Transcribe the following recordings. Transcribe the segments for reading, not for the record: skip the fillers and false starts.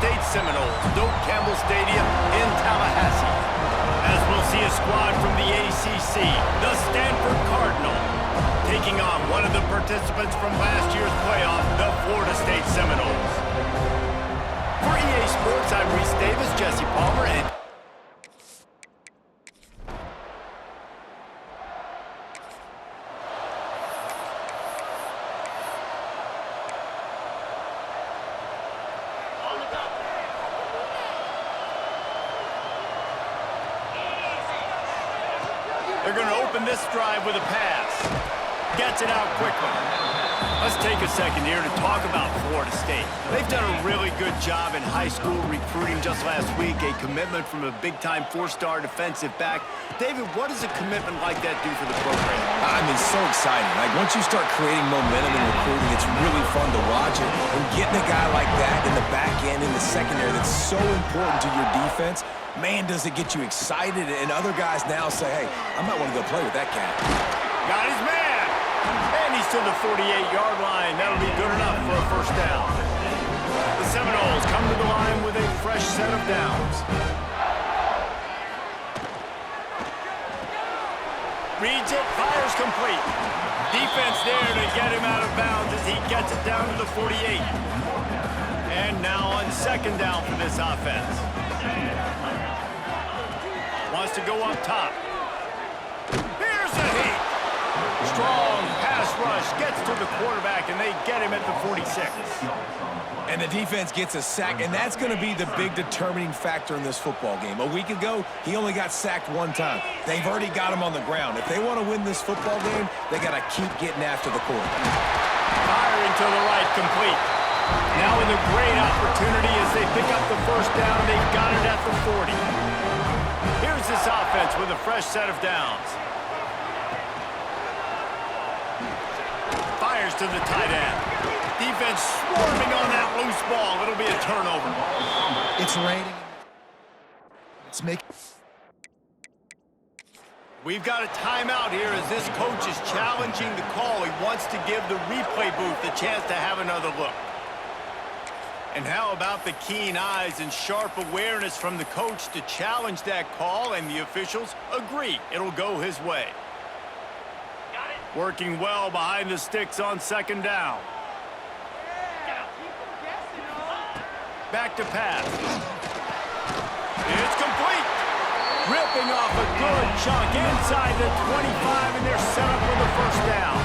State Seminoles, Doak Campbell Stadium in Tallahassee. As we'll see a squad from the ACC, the Stanford Cardinal, taking on one of the participants from last year's playoff, the Florida State Seminoles. For EA Sports, I'm Reese Davis, Jesse Palmer, and they're going to open this drive with a pass. Gets it out quickly. Let's take a second here to talk about Florida State. They've done a really good job in high school recruiting just last week, a commitment from a big-time four-star defensive back. David, what does a commitment like that do for the program? I mean, so exciting. Like, once you start creating momentum in recruiting, it's really fun to watch it. And getting a guy like that in the back end, in the secondary, that's so important to your defense, man, does it get you excited. And other guys now say, hey, I might want to go play with that cat. Got his man. And he's to the 48-yard line. That'll be good enough for a first down. The Seminoles come to the line with a fresh set of downs. Reads it, fires complete. Defense there to get him out of bounds as he gets it down to the 48. And now on second down for this offense. Wants to go up top. Here's a heat. Strong pass rush gets to the quarterback, and they get him at the 46. And the defense gets a sack, and that's going to be the big determining factor in this football game. A week ago, he only got sacked one time. They've already got him on the ground. If they want to win this football game, they got to keep getting after the quarterback. Firing to the right, complete. Now with a great opportunity as they pick up the first down. They've got it at the 40. Here's this offense with a fresh set of downs. Fires to the tight end. Defense swarming on that loose ball. It'll be a turnover. It's raining. It's making... We've got a timeout here as this coach is challenging the call. He wants to give the replay booth a chance to have another look. And how about the keen eyes and sharp awareness from the coach to challenge that call, and the officials agree it'll go his way. Working well behind the sticks on second down. Back to pass. It's complete. Ripping off a good chunk inside the 25, and they're set up with a first down.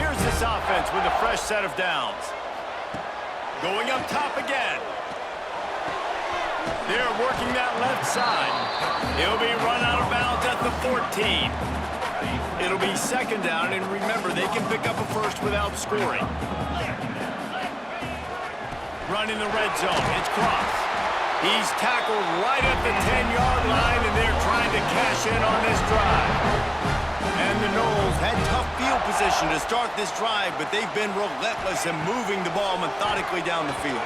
Here's this offense with a fresh set of downs. Going up top again. They're working that left side. He'll be run out of bounds at the 14. It'll be second down, and remember, they can pick up a first without scoring. Run in the red zone. It's Cross. He's tackled right at the 10-yard line, and they're trying to cash in on this drive. And the Noles had tough field position to start this drive, but they've been relentless in moving the ball methodically down the field.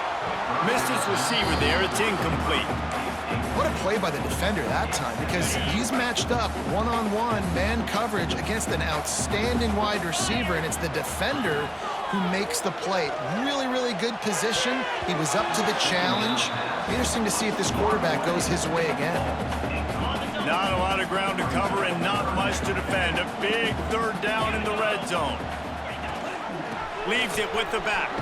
Missed his receiver there. It's incomplete. What a play by the defender that time, because he's matched up one-on-one man coverage against an outstanding wide receiver, and it's the defender who makes the play. Really, really good position. He was up to the challenge. Interesting to see if this quarterback goes his way again. Not a lot of ground to cover and not much to defend. A big third down in the red zone. Leaves it with the back.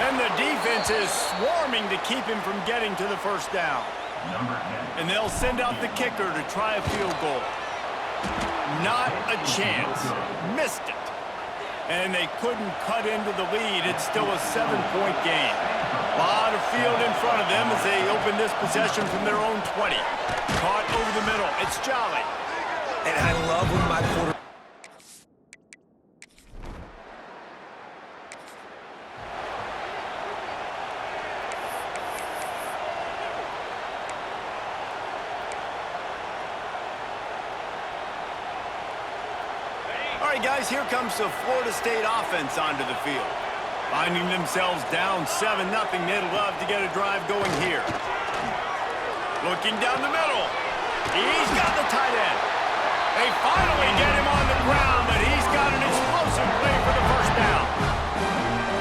And the defense is swarming to keep him from getting to the first down. And they'll send out the kicker to try a field goal. Not a chance. Missed it. And they couldn't cut into the lead. It's still a 7-point game. A lot of field in front of them as they open this possession from their own 20. Caught over the middle. It's Jolly. And I love when my quarterback... All right, guys, here comes the Florida State offense onto the field. Finding themselves down 7-0, they'd love to get a drive going here. Looking down the middle. He's got the tight end. They finally get him on the ground, but he's got an explosive play for the first down.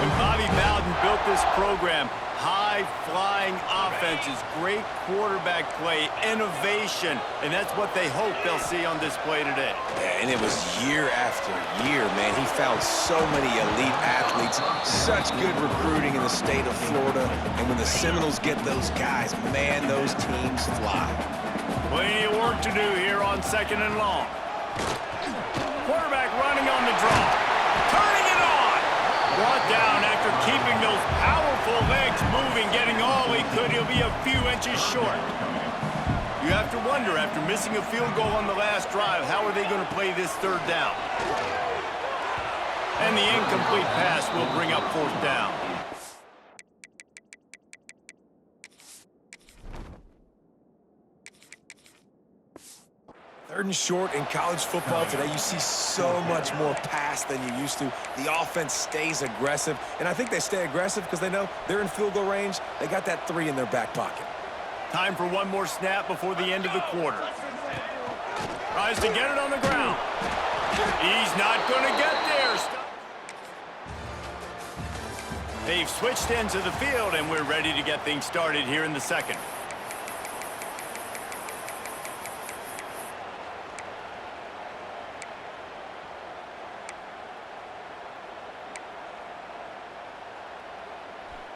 When Bobby Bowden built this program, program. High-flying offenses, great quarterback play, innovation, and that's what they hope they'll see on display today. Yeah, and it was year after year, man. He found so many elite athletes, such good recruiting in the state of Florida, and when the Seminoles get those guys, man, those teams fly. Plenty of work to do here on 2nd and long. Quarterback running on the draw. Turning it on. Brought down after keeping those powerful legs moving, getting all he could. He'll be a few inches short. You have to wonder, after missing a field goal on the last drive, how are they going to play this 3rd down? And the incomplete pass will bring up 4th down. Third and short in college football today, you see so much more pass than you used to. The offense stays aggressive, and I think they stay aggressive because they know they're in field goal range. They got that 3 in their back pocket. Time for one more snap before the end of the quarter. Tries to get it on the ground. He's not going to get there. They've switched into the field, and we're ready to get things started here in the 2nd.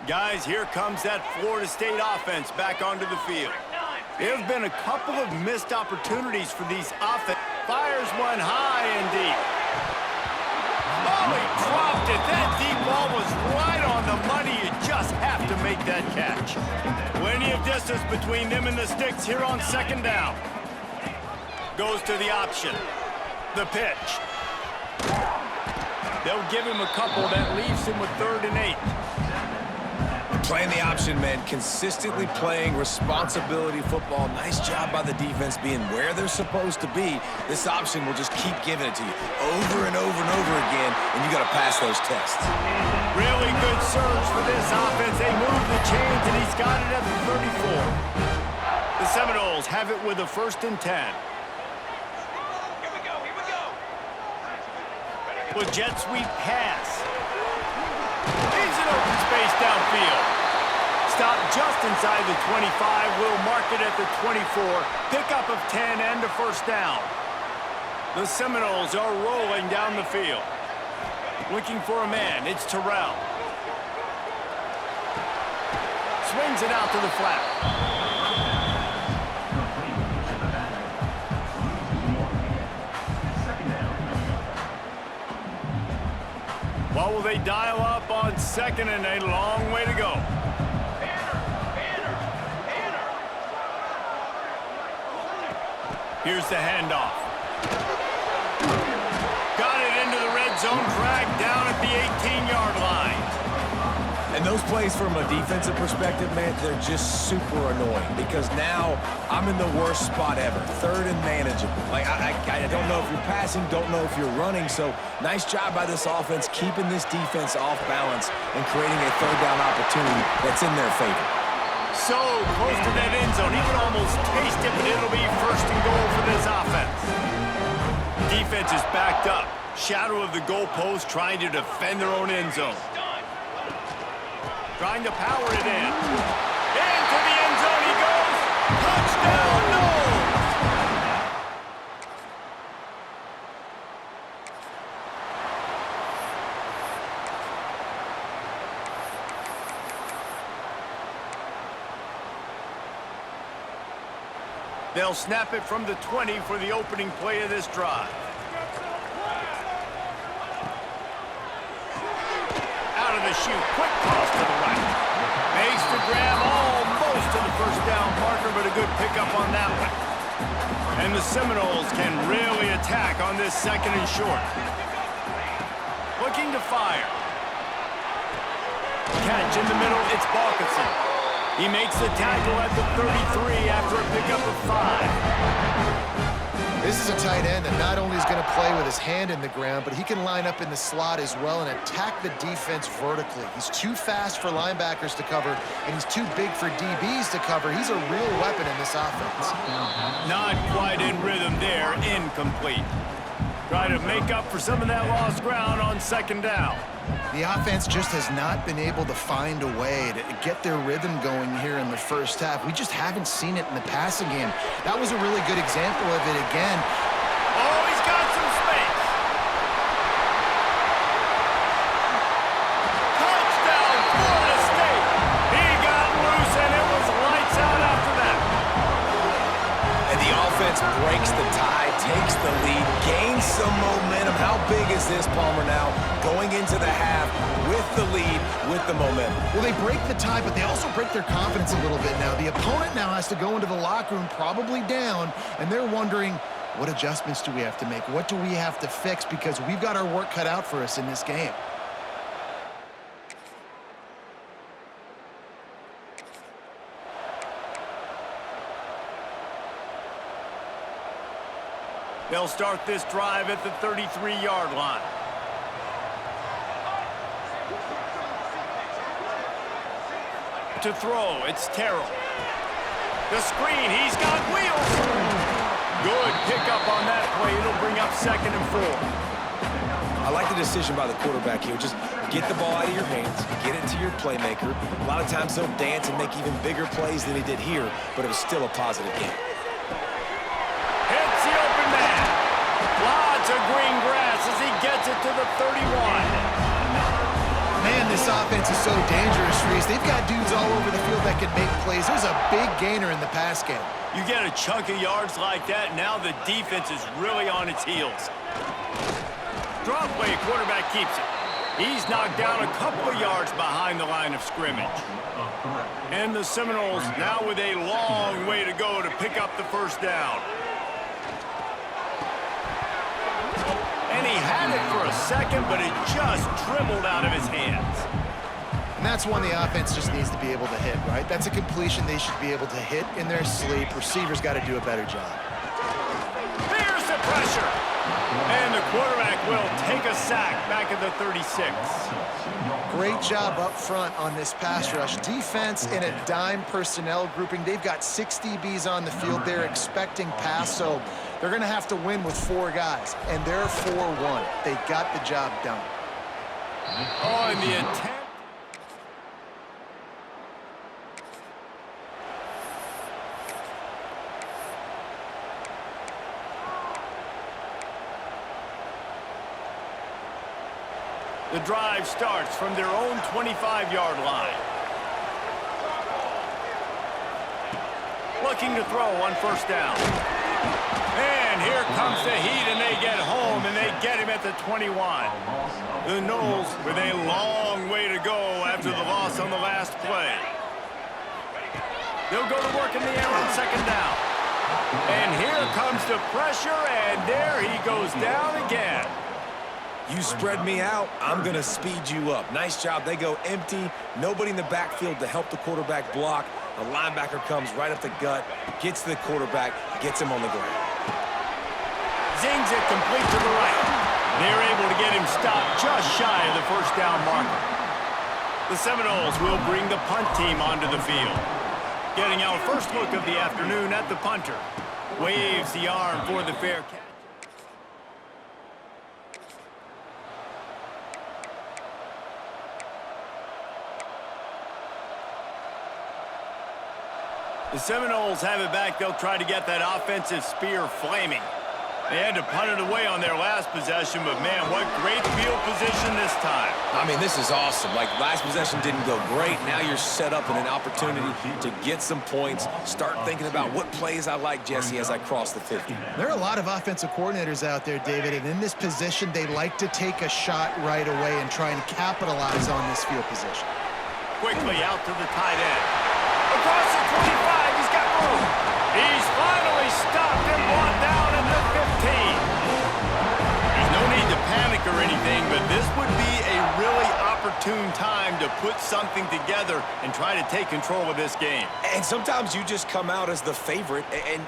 Guys, here comes that Florida State offense back onto the field. There have been a couple of missed opportunities for these offense. Fires one high and deep. Oh, he dropped it. That deep ball was right on the money. You just have to make that catch. Plenty of distance between them and the sticks here on 2nd down. Goes to the option. The pitch. They'll give him a couple. That leaves him with 3rd and 8. Playing the option, man, consistently playing responsibility football. Nice job by the defense being where they're supposed to be. This option will just keep giving it to you over and over and over again, and you got to pass those tests. Really good surge for this offense. They move the chains, and he's got it at the 34. The Seminoles have it with a 1st and 10. With jet sweep pass. He's in open space downfield. Stop just inside the 25. Will mark it at the 24. Pickup of 10 and a 1st down. The Seminoles are rolling down the field. Looking for a man. It's Terrell. Swings it out to the flat. What will they dial up on 2nd and a long way to go? Here's the handoff. Got it into the red zone, dragged down at the 18-yard line. And those plays from a defensive perspective, man, they're just super annoying because now I'm in the worst spot ever. 3rd and manageable. Like, I don't know if you're passing, don't know if you're running. So nice job by this offense keeping this defense off balance and creating a 3rd down opportunity that's in their favor. So close to that end zone. He can almost taste it, but it'll be 1st and goal for this offense. Defense is backed up. Shadow of the goalpost trying to defend their own end zone. Trying to power it in. Into the end zone he goes. Touchdown, Noles! They'll snap it from the 20 for the opening play of this drive. Out of the chute, quick toss to the right. Makes the grab almost to the 1st down marker, but a good pickup on that one. And the Seminoles can really attack on this 2nd and short. Looking to fire. Catch in the middle, it's Balkison. He makes the tackle at the 33 after a pickup of 5. This is a tight end that not only is going to play with his hand in the ground, but he can line up in the slot as well and attack the defense vertically. He's too fast for linebackers to cover, and he's too big for DBs to cover. He's a real weapon in this offense. Not quite in rhythm there, incomplete. Try to make up for some of that lost ground on 2nd down. The offense just has not been able to find a way to get their rhythm going here in the first half. We just haven't seen it in the passing game. That was a really good example of it again. Oh, he's got some space. Touchdown, Florida State. He got loose, and it was lights out after that. And the offense breaks the tie, takes the lead, gains some momentum. How big is this, Palmer, now? Going into the half with the lead, with the momentum. Well, they break the tie, but they also break their confidence a little bit now. The opponent now has to go into the locker room probably down, and they're wondering, what adjustments do we have to make? What do we have to fix? Because we've got our work cut out for us in this game. They'll start this drive at the 33-yard line. To throw, it's Terrell. The screen, he's got wheels. Good pickup on that play. It'll bring up 2nd and 4. I like the decision by the quarterback here. Just get the ball out of your hands, get it to your playmaker. A lot of times they'll dance and make even bigger plays than he did here, but it was still a positive game. Hits the open man. Lots of green grass as he gets it to the 31. Man, this offense is so dangerous, Reese. They've got dudes all over the field that can make plays. There's a big gainer in the pass game. You get a chunk of yards like that, now the defense is really on its heels. Drop play, quarterback keeps it. He's knocked down a couple of yards behind the line of scrimmage. And the Seminoles now with a long way to go to pick up the first down. And he had it for a second, but it just dribbled out of his hands. And that's one the offense just needs to be able to hit, right? That's a completion they should be able to hit in their sleep. Receivers got to do a better job. There's the pressure. And the quarterback will take a sack back at the 36. Great job up front on this pass rush. Defense in a dime personnel grouping. They've got 6 DBs on the field. They're expecting pass, so they're going to have to win with 4 guys. And they're 4-1. They got the job done. Oh, and the attempt. The drive starts from their own 25-yard line. Looking to throw on first down. And here comes the heat, and they get home, and they get him at the 21. The Noles with a long way to go after the loss on the last play. They'll go to work in the air on 2nd down. And here comes the pressure, and there he goes down again. You spread me out, I'm going to speed you up. Nice job. They go empty. Nobody in the backfield to help the quarterback block. The linebacker comes right up the gut, gets to the quarterback, gets him on the ground. Zings it complete to the right. They're able to get him stopped just shy of the first down marker. The Seminoles will bring the punt team onto the field. Getting our first look of the afternoon at the punter. Waves the arm for the fair catch. The Seminoles have it back. They'll try to get that offensive spear flaming. They had to punt it away on their last possession, but man, what great field position this time. I mean, this is awesome. Like, last possession didn't go great. Now you're set up in an opportunity to get some points. Start thinking about what plays I like, Jesse, as I cross the 50. There are a lot of offensive coordinators out there, David, and in this position, they like to take a shot right away and try and capitalize on this field position. Quickly out to the tight end. Across the 25, he's got room. He's finally stopped and brought down at the 15. There's no need to panic or anything, but this would be a really opportune time to to put something together and try to take control of this game. And sometimes you just come out as the favorite,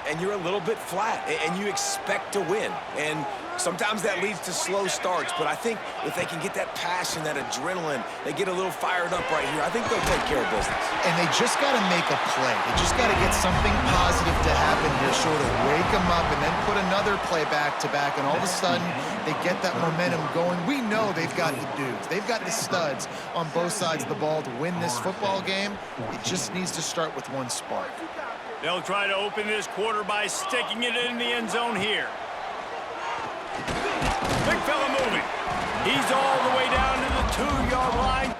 and you're a little bit flat, and you expect to win. And sometimes that leads to slow starts, but I think if they can get that passion, that adrenaline, they get a little fired up right here, I think they'll take care of business. And they just got to make a play. They just got to get something positive to happen here, sort of wake them up, and then put another play back-to-back, and all of a sudden they get that momentum going. We know they've got the dudes. They've got the studs on both sides of the ball to win this football game. It just needs to start with one spark. They'll try to open this quarter by sticking it in the end zone here. Big fella moving. He's all the way down to the 2-yard line.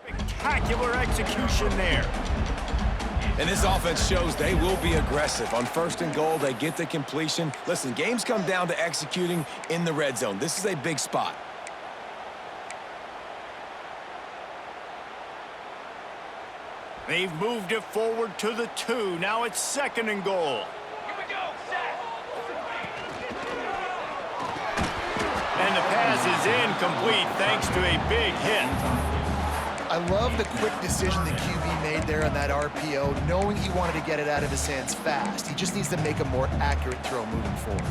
Spectacular execution there. And this offense shows they will be aggressive. On 1st and goal, they get the completion. Listen, games come down to executing in the red zone. This is a big spot. They've moved it forward to the 2. Now it's 2nd and goal. And the pass is incomplete thanks to a big hit. I love the quick decision the QB made there on that RPO, knowing he wanted to get it out of his hands fast. He just needs to make a more accurate throw moving forward.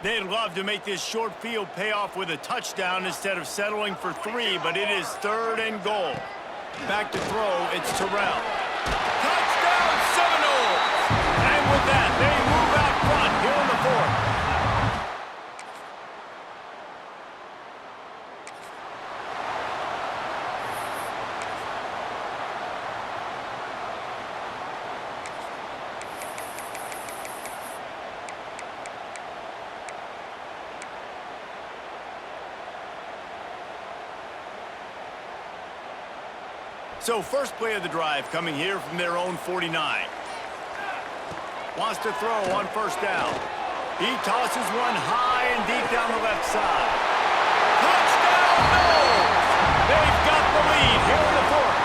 They'd love to make this short field pay off with a touchdown instead of settling for 3, but it is 3rd and goal. Back to throw, it's Terrell. Touchdown, Seminoles! And with that, they move out front here in the 4th. So first play of the drive coming here from their own 49. Wants to throw on 1st down. He tosses one high and deep down the left side. Touchdown, Noles! They've got the lead here in the 4th.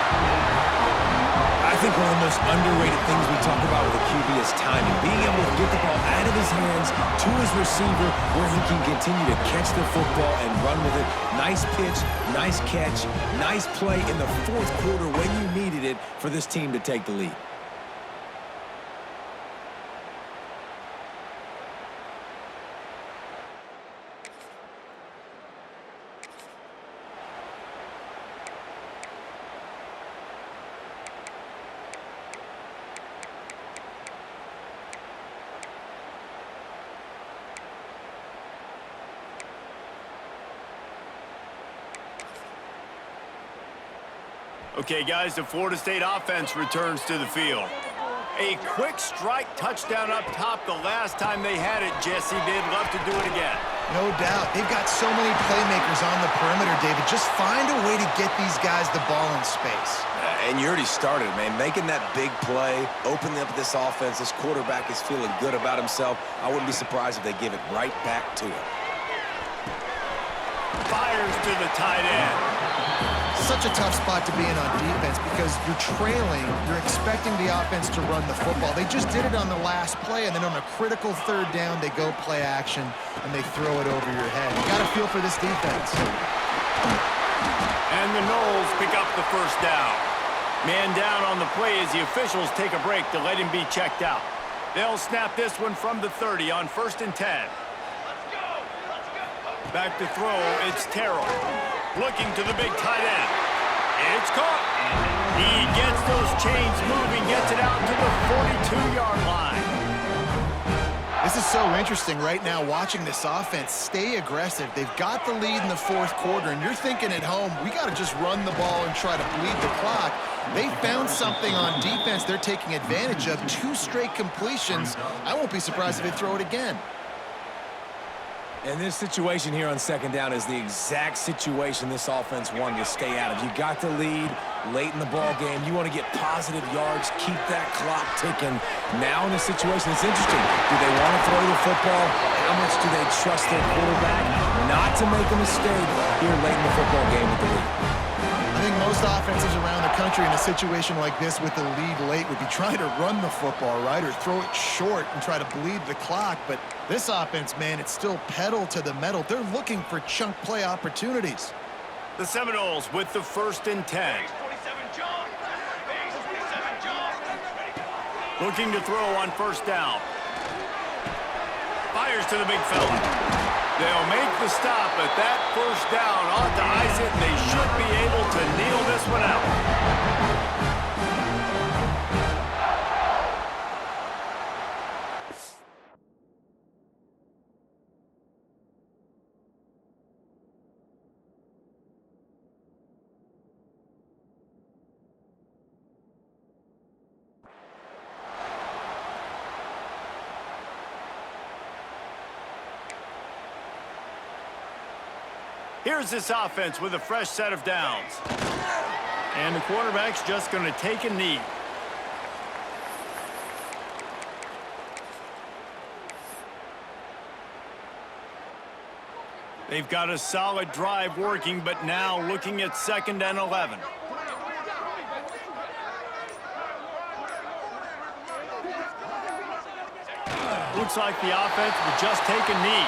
I think one of the most underrated things we talk about with a QB is timing. Being able to get the ball out of his hands to his receiver where he can continue to catch the football and run with it. Nice pitch, nice catch, nice play in the 4th quarter when you needed it for this team to take the lead. Okay, guys, the Florida State offense returns to the field. A quick strike touchdown up top the last time they had it, Jesse. They'd love to do it again. No doubt. They've got so many playmakers on the perimeter, David. Just find a way to get these guys the ball in space. And you already started, man. Making that big play, opening up this offense. This quarterback is feeling good about himself. I wouldn't be surprised if they give it right back to him. Fires to the tight end. Such a tough spot to be in on defense because you're trailing, you're expecting the offense to run the football. They just did it on the last play, and then on a critical 3rd down, they go play action, and they throw it over your head. You got to feel for this defense. And the Noles pick up the 1st down. Man down on the play as the officials take a break to let him be checked out. They'll snap this one from the 30 on 1st and 10. Back to throw, it's Terrell. Looking to the big tight end. It's caught. He gets those chains moving, gets it out to the 42-yard line. This is so interesting right now watching this offense stay aggressive. They've got the lead in the 4th quarter, and you're thinking at home, we got to just run the ball and try to bleed the clock. They found something on defense they're taking advantage of. 2 straight completions. I won't be surprised if they throw it again. And this situation here on second down is the exact situation this offense wanted to stay out of. You got the lead late in the ball game. You want to get positive yards, keep that clock ticking. Now in this situation, it's interesting. Do they want to throw the football? How much do they trust their quarterback not to make a mistake here late in the football game with the lead? I think most offenses around the country in a situation like this with the lead late would be trying to run the football, right, or throw it short and try to bleed the clock. But this offense, man, it's still pedal to the metal. They're looking for chunk play opportunities. The Seminoles with the 1st and 10. Looking to throw on 1st down. Fires to the big fella. They'll make the stop, but that 1st down ought to ice it. They should be able to kneel this one out. Here's this offense with a fresh set of downs. And the quarterback's just going to take a knee. They've got a solid drive working, but now looking at 2nd and 11. Looks like the offense will just take a knee.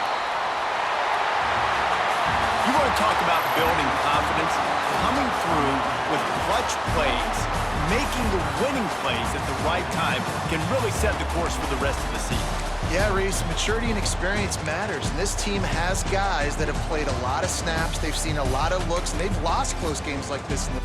You want to talk about building confidence, coming through with clutch plays, making the winning plays at the right time can really set the course for the rest of the season. Yeah, Reese, maturity and experience matters, and this team has guys that have played a lot of snaps, they've seen a lot of looks, and they've lost close games like this in the